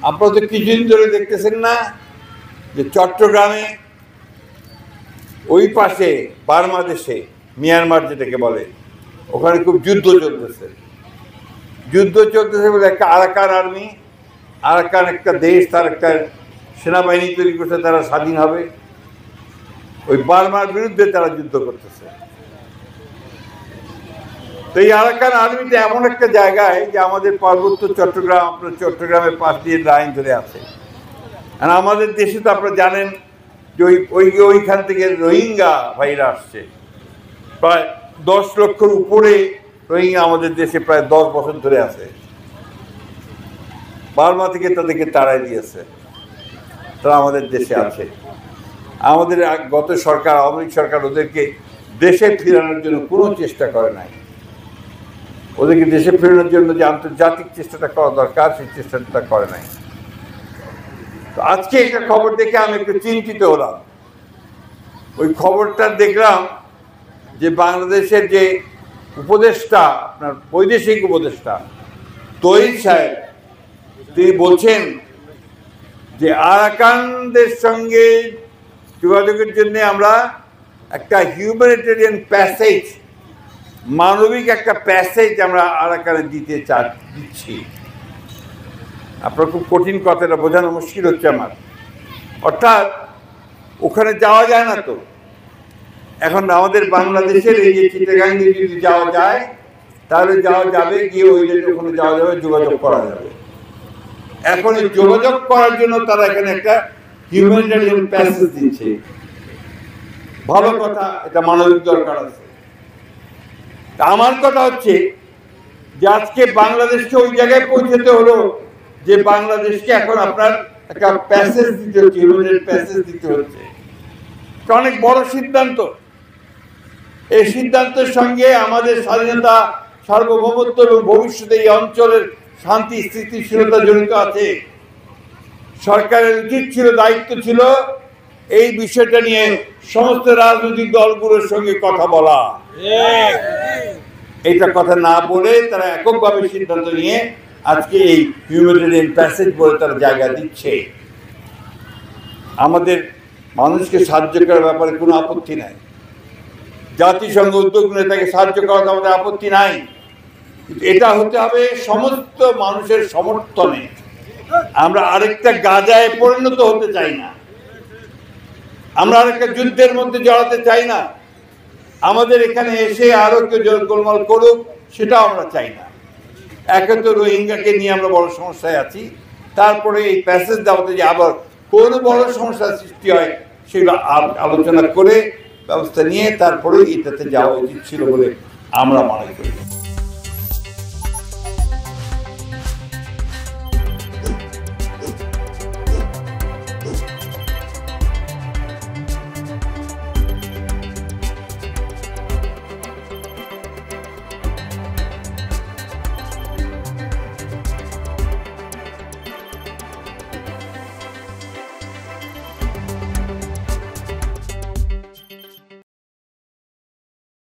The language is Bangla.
আপনারা তো কিছুদিন ধরে দেখতেছেন না যে চট্টগ্রামে ওই পাশে বাংলাদেশে মিয়ানমার যেটাকে বলে ওখানে খুব যুদ্ধ চলতেছে বলে একটা আরাকান আর্মি, আরাকান একটা দেশ, তার একটা সেনাবাহিনী তৈরি করছে, তারা স্বাধীন হবে। ওই বার্মার বিরুদ্ধে তারা যুদ্ধ করতেছে। তো এই আরাকান আর্মিটা এমন একটা জায়গায় যে আমাদের পার্বত্য চট্টগ্রাম, আপনার চট্টগ্রামের পাশ দিয়ে লাইন ধরে আছে। আর আমাদের দেশে তো আপনারা জানেন যে ওইখান থেকে রোহিঙ্গা ভাইরা আসছে, প্রায় 10 লক্ষর উপরে রোহিঙ্গা আমাদের দেশে প্রায় 10 বছর ধরে আছে। বার্মা থেকে তাদেরকে তাড়াই দিয়েছে, তারা আমাদের দেশে আছে। আমাদের গত সরকার, আওয়ামী লীগ সরকার ওদেরকে দেশে ফেরানোর জন্য কোনো চেষ্টা করে নাই। ওদেরকে দেশে ফেরানোর জন্য যে আন্তর্জাতিক চেষ্টাটা করা দরকার সেই চেষ্টাটা করে নাই। তো আজকে একটা খবর দেখে আমি একটু চিন্তিত হলাম। ওই খবরটা দেখলাম যে বাংলাদেশের যে উপদেষ্টা, আপনার বৈদেশিক উপদেষ্টা তহিদ সাহেব, তিনি বলছেন যে আরাকানদের সঙ্গে যোগাযোগের জন্য আমরা একটা হিউম্যানিটেরিয়ান প্যাসেজ, মানবিক একটা প্যাসেজ আমরা আরাকানে দিচ্ছি। আপনার খুব কঠিন কথাটা বোঝানো মুশকিল হচ্ছে আমার। অর্থাৎ ওখানে যাওয়া যায় না তো। এখন আমাদের বাংলাদেশের এই যে চিটাগাং যদি যাওয়া যায় তাহলে যাওয়া যাবে, গিয়ে ওই ওখানে যাওয়া যাবে, যোগাযোগ করা যাবে। এখন এই যোগাযোগ করার জন্য তারা এখানে একটা হিউম্যানিটেরিয়ান প্যাসেজ দিচ্ছে। ভালো কথা, এটা মানবিক দরকার আছে। আমার কথা হচ্ছে যে আজকে বাংলাদেশকে ওই জায়গায় পৌঁছতে হলো যে বাংলাদেশকে এখন আপনার একটা প্যাসেজ দিতে হচ্ছে, হিউম্যানিটেরিয়ান প্যাসেজ দিতে হচ্ছে। এটা অনেক বড় সিদ্ধান্ত। এই সিদ্ধান্তের সঙ্গে আমাদের স্বাধীনতা, সার্বভৌমত্ব এবং ভবিষ্যতে এই অঞ্চলের শান্তি স্থিতিশীলতা জড়িত আছে। সরকারের উচিত ছিল, দায়িত্ব ছিল এই বিষয়টা নিয়ে সমস্ত রাজনৈতিক দলগুলোর সঙ্গে কথা বলা। এইটা কথা না বলে তারা এককভাবে সিদ্ধান্ত নিয়ে আজকে এই হিউম্যানিটেরিয়ান প্যাসেজ বলে তারা জায়গা দিচ্ছে। আমাদের মানুষকে সাহায্য করার ব্যাপারে কোনো আপত্তি নাই। জাতিসংঘ উদ্যোগ নিয়ে তাকে সাহায্য করাতে আমাদের আপত্তি নাই। এটা হতে হবে সমস্ত মানুষের সমর্থনে। আমরা আরেকটা গাজায় পরিণত হতে চাই না, আমরা আরেকটা যুদ্ধের মধ্যে জড়াতে চাই না। আমাদের এখানে এসে আরো কেউ গোলমাল করুক, সেটাও আমরা চাই না। একে তো রোহিঙ্গাকে নিয়ে আমরা বড় সমস্যায় আছি, তারপরে এই প্যাসেজ দেওয়াতে যে আবার কোনো বড় সমস্যার সৃষ্টি হয় সেগুলো আলোচনা করে ব্যবস্থা নিয়ে তারপরে এটাতে যাওয়া উচিত ছিল বলে আমরা মনে করি।